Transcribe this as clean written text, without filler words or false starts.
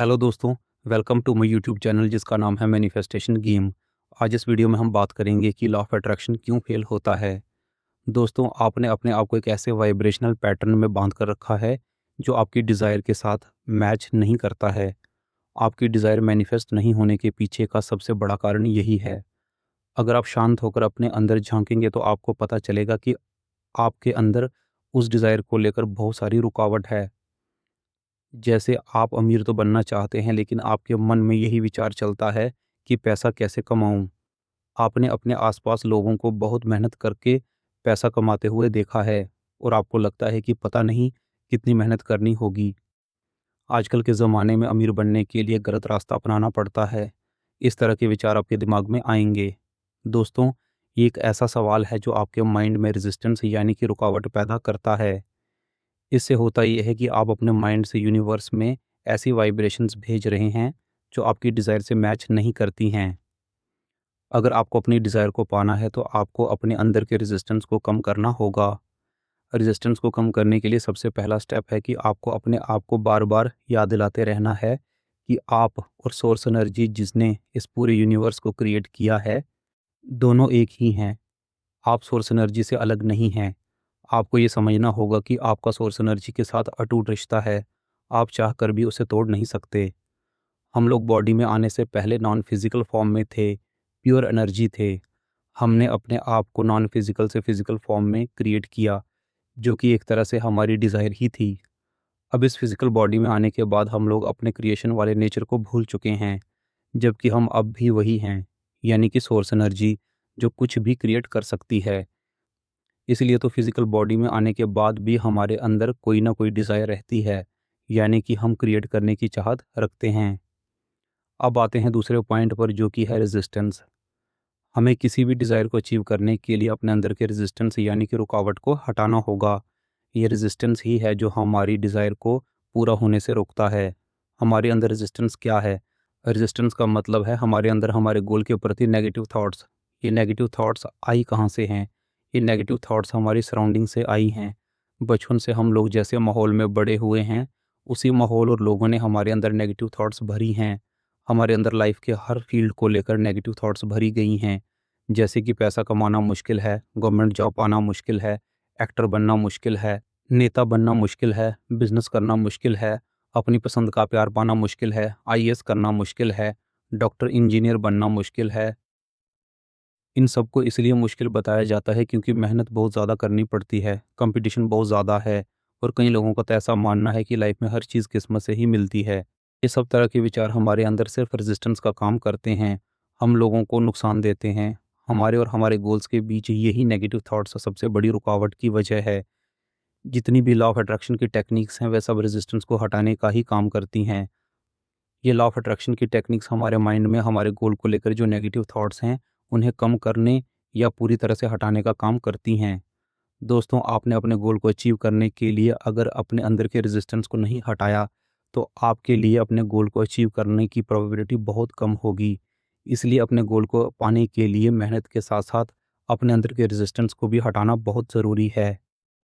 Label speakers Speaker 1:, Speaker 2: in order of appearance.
Speaker 1: Hello दोस्तों, welcome to my YouTube channel जिसका नाम है मैनिफेस्टेशन गेम। आज इस वीडियो में हम बात करेंगे कि लॉ ऑफ अट्रैक्शन क्यों फेल होता है। दोस्तों, आपने अपने आप को एक ऐसे वाइब्रेशनल पैटर्न में बांध कर रखा है जो आपकी डिज़ायर के साथ मैच नहीं करता है। आपकी डिज़ायर मैनिफेस्ट नहीं होने के पीछे का सबसे बड़ा कारण यही है। अगर आप शांत होकर अपने अंदर झांकेंगे तो आपको पता चलेगा कि आपके अंदर उस डिज़ायर को लेकर बहुत सारी रुकावट है। जैसे आप अमीर तो बनना चाहते हैं लेकिन आपके मन में यही विचार चलता है कि पैसा कैसे कमाऊं। आपने अपने आसपास लोगों को बहुत मेहनत करके पैसा कमाते हुए देखा है और आपको लगता है कि पता नहीं कितनी मेहनत करनी होगी। आजकल के ज़माने में अमीर बनने के लिए गलत रास्ता अपनाना पड़ता है। इस तरह के विचार आपके दिमाग में आएंगे। दोस्तों, ये एक ऐसा सवाल है जो आपके माइंड में रेजिस्टेंस यानी कि रुकावट पैदा करता है। इससे होता ये है कि आप अपने माइंड से यूनिवर्स में ऐसी वाइब्रेशंस भेज रहे हैं जो आपकी डिज़ायर से मैच नहीं करती हैं। अगर आपको अपनी डिज़ायर को पाना है तो आपको अपने अंदर के रेजिस्टेंस को कम करना होगा। रेजिस्टेंस को कम करने के लिए सबसे पहला स्टेप है कि आपको अपने आप को बार-बार याद दिलाते रहना है कि आप और सोर्स एनर्जी जिसने इस पूरे यूनिवर्स को क्रिएट किया है, दोनों एक ही हैं। आप सोर्स एनर्जी से अलग नहीं हैं। आपको ये समझना होगा कि आपका सोर्स एनर्जी के साथ अटूट रिश्ता है। आप चाह कर भी उसे तोड़ नहीं सकते। हम लोग बॉडी में आने से पहले नॉन फिज़िकल फॉर्म में थे, प्योर एनर्जी थे। हमने अपने आप को नॉन फिज़िकल से फिज़िकल फॉर्म में क्रिएट किया, जो कि एक तरह से हमारी डिज़ायर ही थी। अब इस फिज़िकल बॉडी में आने के बाद हम लोग अपने क्रिएशन वाले नेचर को भूल चुके हैं, जबकि हम अब भी वही हैं, यानी कि सोर्स एनर्जी जो कुछ भी क्रिएट कर सकती है। इसलिए तो फिज़िकल बॉडी में आने के बाद भी हमारे अंदर कोई ना कोई डिज़ायर रहती है, यानी कि हम क्रिएट करने की चाहत रखते हैं। अब आते हैं दूसरे पॉइंट पर जो कि है रेजिस्टेंस। हमें किसी भी डिज़ायर को अचीव करने के लिए अपने अंदर के रेजिस्टेंस यानी कि रुकावट को हटाना होगा। ये रेजिस्टेंस ही है जो हमारी डिज़ायर को पूरा होने से रोकता है। हमारे अंदर रेजिस्टेंस क्या है? रेजिस्टेंस का मतलब है हमारे अंदर हमारे गोल के प्रति नेगेटिव थॉट्स। ये नेगेटिव थॉट्स आई कहाँ से हैं? ये नेगेटिव थॉट्स हमारी सराउंडिंग से आई हैं। बचपन से हम लोग जैसे माहौल में बड़े हुए हैं, उसी माहौल और लोगों ने हमारे अंदर नेगेटिव थॉट्स भरी हैं। हमारे अंदर लाइफ के हर फील्ड को लेकर नेगेटिव थॉट्स भरी गई हैं। जैसे कि पैसा कमाना मुश्किल है, गवर्नमेंट जॉब पाना मुश्किल है, एक्टर बनना मुश्किल है, नेता बनना मुश्किल है, बिज़नेस करना मुश्किल है, अपनी पसंद का प्यार पाना मुश्किल है, आईएएस करना मुश्किल है, डॉक्टर इंजीनियर बनना मुश्किल है। इन सबको इसलिए मुश्किल बताया जाता है क्योंकि मेहनत बहुत ज़्यादा करनी पड़ती है, कंपटीशन बहुत ज़्यादा है और कई लोगों का तो ऐसा मानना है कि लाइफ में हर चीज़ किस्मत से ही मिलती है। ये सब तरह के विचार हमारे अंदर सिर्फ रेजिस्टेंस का काम करते हैं, हम लोगों को नुकसान देते हैं। हमारे और हमारे गोल्स के बीच यही नेगेटिव थॉट्स सबसे बड़ी रुकावट की वजह है। जितनी भी लॉ ऑफ अट्रैक्शन की टेक्निक्स हैं, वह सब रेजिस्टेंस को हटाने का ही काम करती हैं। ये लॉ ऑफ अट्रैक्शन की टेक्निक्स हमारे माइंड में हमारे गोल को लेकर जो नेगेटिव थॉट्स हैं, उन्हें कम करने या पूरी तरह से हटाने का काम करती हैं। दोस्तों, आपने अपने गोल को अचीव करने के लिए अगर अपने अंदर के रेजिस्टेंस को नहीं हटाया, तो आपके लिए अपने गोल को अचीव करने की प्रोबेबिलिटी बहुत कम होगी। इसलिए अपने गोल को पाने के लिए मेहनत के साथ-साथ अपने अंदर के रेजिस्टेंस को भी हटाना बहुत ज़रूरी है।